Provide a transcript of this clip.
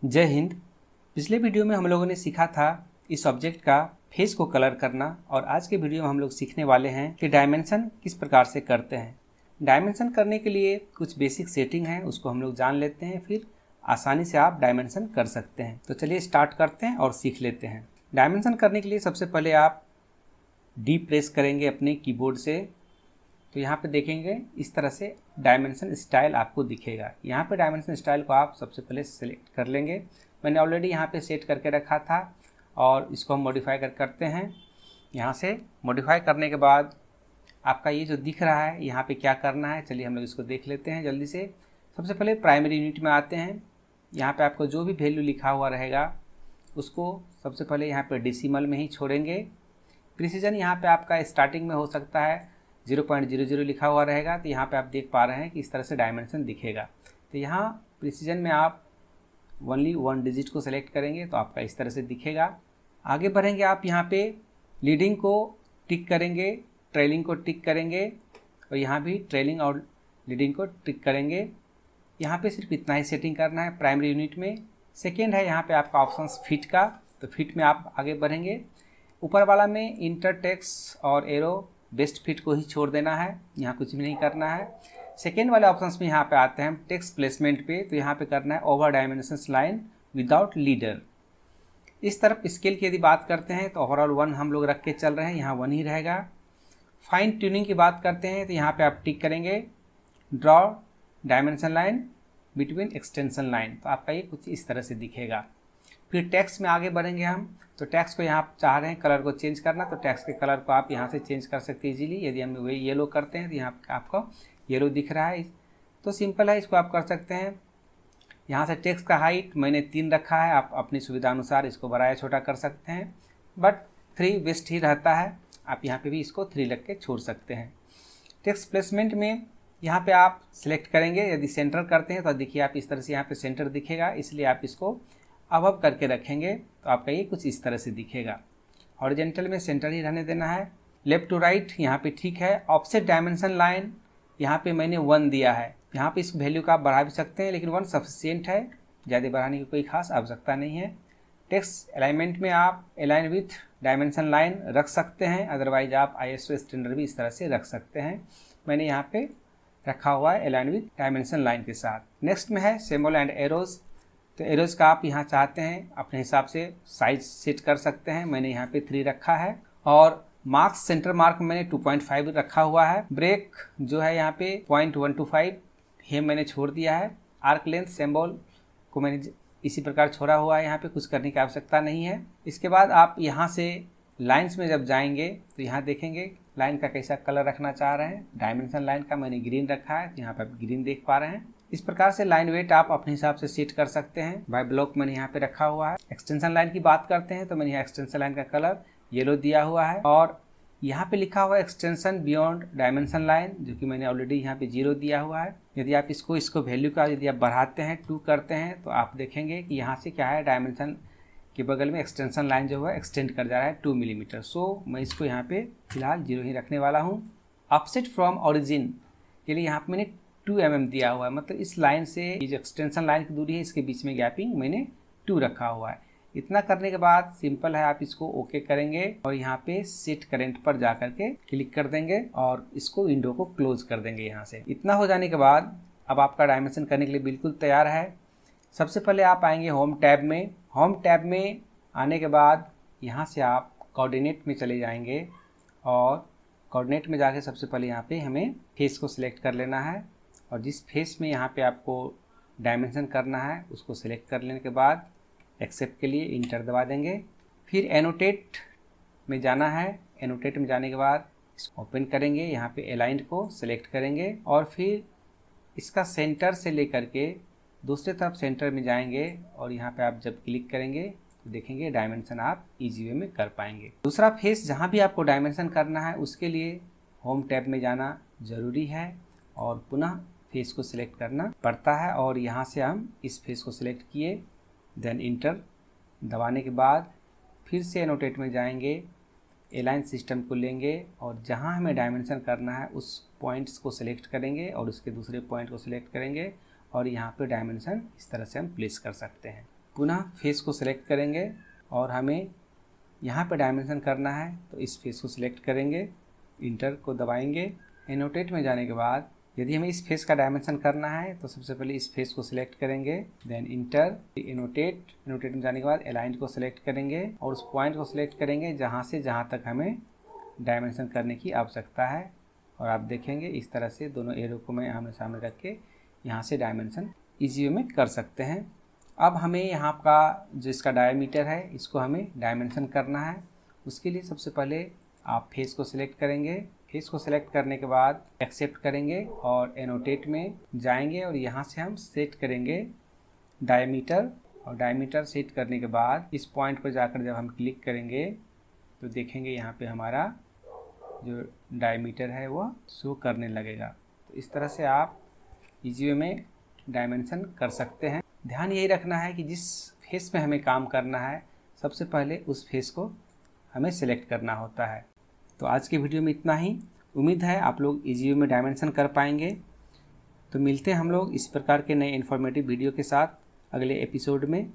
जय हिंद। पिछले वीडियो में हम लोगों ने सीखा था इस ऑब्जेक्ट का फेस को कलर करना, और आज के वीडियो में हम लोग सीखने वाले हैं कि डायमेंशन किस प्रकार से करते हैं। डायमेंशन करने के लिए कुछ बेसिक सेटिंग है, उसको हम लोग जान लेते हैं, फिर आसानी से आप डायमेंशन कर सकते हैं। तो चलिए स्टार्ट करते हैं और सीख लेते हैं। डायमेंशन करने के लिए सबसे पहले आप डी प्रेस करेंगे अपने कीबोर्ड से, तो यहाँ पे देखेंगे इस तरह से डायमेंशन स्टाइल आपको दिखेगा। यहाँ पे डायमेंशन स्टाइल को आप सबसे पहले सेलेक्ट कर लेंगे। मैंने ऑलरेडी यहाँ पे सेट करके रखा था और इसको हम मॉडिफाई करते हैं। यहाँ से मॉडिफाई करने के बाद आपका ये जो दिख रहा है यहाँ पे क्या करना है, चलिए हम लोग इसको देख लेते हैं जल्दी से। सबसे पहले प्राइमरी यूनिट में आते हैं। यहाँ पर आपको जो भी वैल्यू लिखा हुआ रहेगा उसको सबसे पहले यहाँ पर डेसिमल में ही छोड़ेंगे। प्रिसीजन यहाँ पर आपका स्टार्टिंग में हो सकता है 0.00 लिखा हुआ रहेगा, तो यहाँ पे आप देख पा रहे हैं कि इस तरह से डायमेंशन दिखेगा। तो यहाँ प्रिसीजन में आप ओनली 1 डिजिट को सेलेक्ट करेंगे तो आपका इस तरह से दिखेगा। आगे बढ़ेंगे, आप यहाँ पे लीडिंग को टिक करेंगे, ट्रेलिंग को टिक करेंगे, और यहाँ भी ट्रेलिंग और लीडिंग को टिक करेंगे। यहाँ पे सिर्फ इतना ही सेटिंग करना है प्राइमरी यूनिट में। सेकेंड है यहाँ पे आपका ऑप्शन फिट का, तो फिट में आप आगे बढ़ेंगे। ऊपर वाला में इंटर टेक्स्ट और एरो बेस्ट फिट को ही छोड़ देना है, यहाँ कुछ भी नहीं करना है। सेकेंड वाले ऑप्शंस में यहाँ पे आते हैं टेक्स्ट प्लेसमेंट पे, तो यहाँ पे करना है over dimensions line without leader. इस तरफ स्केल की यदि बात करते हैं तो ओवरऑल 1 हम लोग रख के चल रहे हैं, यहाँ 1 ही रहेगा। फाइन ट्यूनिंग की बात करते हैं तो यहाँ पे आप टिक करेंगे draw dimension line between extension line, तो आपका ये कुछ इस तरह से दिखेगा। फिर टेक्स्ट में आगे बढ़ेंगे हम, तो टेक्स्ट को यहाँ चाह रहे हैं कलर को चेंज करना, तो टेक्स्ट के कलर को आप यहाँ से चेंज कर सकते हैं इजीली। यदि हम वही येलो करते हैं तो यहाँ आपको येलो दिख रहा है, तो सिंपल है, इसको आप कर सकते हैं। यहाँ से टेक्स्ट का हाइट मैंने 3 रखा है, आप अपनी सुविधा अनुसार इसको बड़ा या छोटा कर सकते हैं, बट 3 बेस्ट ही रहता है। आप यहाँ पे भी इसको 3 रख के छोड़ सकते हैं। टेक्स्ट प्लेसमेंट में यहाँ पे आप सिलेक्ट करेंगे, यदि सेंटर करते हैं तो देखिए आप इस तरह से यहाँ पे सेंटर दिखेगा, इसलिए आप इसको अब करके रखेंगे तो आपका ये कुछ इस तरह से दिखेगा। हॉरिजॉन्टल में सेंटर ही रहने देना है। लेफ्ट टू राइट यहाँ पे ठीक है। ऑफसेट डायमेंशन लाइन यहाँ पे मैंने 1 दिया है, यहाँ पे इस वैल्यू का आप बढ़ा भी सकते हैं, लेकिन 1 सफिशिएंट है, ज़्यादा बढ़ाने की कोई खास आवश्यकता नहीं है। टेक्स्ट अलाइनमेंट में आप अलाइन विथ डायमेंशन लाइन रख सकते हैं, अदरवाइज आप ISO स्टैंडर्ड भी इस तरह से रख सकते हैं। मैंने यहाँ पे रखा हुआ है अलाइन विथ डायमेंशन लाइन के साथ। नेक्स्ट में है सिंबल एंड एरोज, तो एरोज का आप यहाँ चाहते हैं अपने हिसाब से साइज सेट कर सकते हैं। मैंने यहाँ पे 3 रखा है, और मार्क्स सेंटर मार्क मैंने 2.5 रखा हुआ है। ब्रेक जो है यहाँ पे 0.125 ये मैंने छोड़ दिया है। आर्क लेंथ सिंबल को मैंने इसी प्रकार छोड़ा हुआ है, यहाँ पे कुछ करने की आवश्यकता नहीं है। इसके बाद आप यहाँ से लाइन्स में जब जाएंगे तो यहाँ देखेंगे लाइन का कैसा कलर रखना चाह रहे हैं। डायमेंशन लाइन का मैंने ग्रीन रखा है, यहाँ पे आप ग्रीन देख पा रहे हैं। इस प्रकार से लाइन वेट आप अपने हिसाब से सेट कर सकते हैं। बाय ब्लॉक मैंने यहाँ पे रखा हुआ है। एक्सटेंशन लाइन की बात करते हैं तो मैंने यहाँ एक्सटेंशन लाइन का कलर येलो दिया हुआ है, और यहाँ पे लिखा हुआ है एक्सटेंशन बियॉन्ड डायमेंशन लाइन, जो कि मैंने ऑलरेडी यहाँ पे 0 दिया हुआ है। यदि आप इसको वैल्यू का यदि आप बढ़ाते हैं 2 करते हैं तो आप देखेंगे कि यहाँ से क्या है, डायमेंशन के बगल में एक्सटेंशन लाइन जो है एक्सटेंड कर जा रहा है 2 मिलीमीटर। सो मैं इसको यहाँ पे फिलहाल 0 ही रखने वाला हूँ। ऑफसेट फ्रॉम ओरिजिन के लिए यहाँ पे मैंने 2 mm दिया हुआ है, मतलब इस लाइन से ये जो एक्सटेंशन लाइन की दूरी है इसके बीच में गैपिंग मैंने 2 रखा हुआ है। इतना करने के बाद सिंपल है, आप इसको ओके करेंगे और यहाँ पे सेट करेंट पर जा करके क्लिक कर देंगे और इसको विंडो को क्लोज कर देंगे। यहाँ से इतना हो जाने के बाद अब आपका डायमेंशन करने के लिए बिल्कुल तैयार है। सबसे पहले आप आएंगे होम टैब में। होम टैब में आने के बाद यहाँ से आप कोऑर्डिनेट में चले जाएंगे, और कोऑर्डिनेट में जाके सबसे पहले यहाँ पे हमें फेस को सिलेक्ट कर लेना है, और जिस फेस में यहाँ पे आपको डायमेंशन करना है उसको सिलेक्ट कर लेने के बाद एक्सेप्ट के लिए इंटर दबा देंगे। फिर एनोटेट में जाना है। एनोटेट में जाने के बाद इसको ओपन करेंगे, यहाँ पे अलाइंड को सिलेक्ट करेंगे, और फिर इसका सेंटर से लेकर के दूसरे तरफ सेंटर में जाएंगे, और यहाँ पे आप जब क्लिक करेंगे तो देखेंगे डायमेंशन आप इजी वे में कर पाएंगे। दूसरा फेस जहाँ भी आपको डायमेंशन करना है उसके लिए होम टैब में जाना ज़रूरी है, और पुनः फेस को सिलेक्ट करना पड़ता है, और यहाँ से हम इस फेस को सिलेक्ट किए, देन इंटर दबाने के बाद फिर से एनोटेट में जाएंगे, अलाइन सिस्टम को लेंगे, और जहाँ हमें डायमेंशन करना है उस पॉइंट्स को सिलेक्ट करेंगे और उसके दूसरे पॉइंट को सिलेक्ट करेंगे, और यहाँ पे डायमेंशन इस तरह से हम प्लेस कर सकते हैं। पुनः फेस को सिलेक्ट करेंगे और हमें यहाँ पे डायमेंशन करना है तो इस फेस को सिलेक्ट करेंगे, इंटर को दबाएंगे। एनोटेट में जाने के बाद यदि हमें इस फेस का डायमेंशन करना है तो सबसे पहले इस फेस को सिलेक्ट करेंगे, देन इंटर, एनोटेट में जाने के बाद अलाइन को सिलेक्ट करेंगे और उस पॉइंट को सिलेक्ट करेंगे जहाँ से जहाँ तक हमें डायमेंशन करने की आवश्यकता है। और आप देखेंगे इस तरह से दोनों एरो को मैं आमने सामने रख के यहाँ से डायमेंशन ईजी वे में कर सकते हैं। अब हमें यहाँ का जो इसका डायमीटर है इसको हमें डायमेंशन करना है। उसके लिए सबसे पहले आप फेस को सिलेक्ट करेंगे, फेस को सिलेक्ट करने के बाद एक्सेप्ट करेंगे और एनोटेट में जाएंगे और यहाँ से हम सेट करेंगे डायमीटर। और डायमीटर सेट करने के बाद इस पॉइंट पर जाकर जब हम क्लिक करेंगे तो देखेंगे यहाँ पे हमारा जो डायमीटर है वह शो करने लगेगा। तो इस तरह से आप इजी वे में डायमेंशन कर सकते हैं। ध्यान यही रखना है कि जिस फेस में हमें काम करना है सबसे पहले उस फेस को हमें सिलेक्ट करना होता है। तो आज के वीडियो में इतना ही। उम्मीद है आप लोग इजी वे में डायमेंशन कर पाएंगे। तो मिलते हैं हम लोग इस प्रकार के नए इन्फॉर्मेटिव वीडियो के साथ अगले एपिसोड में।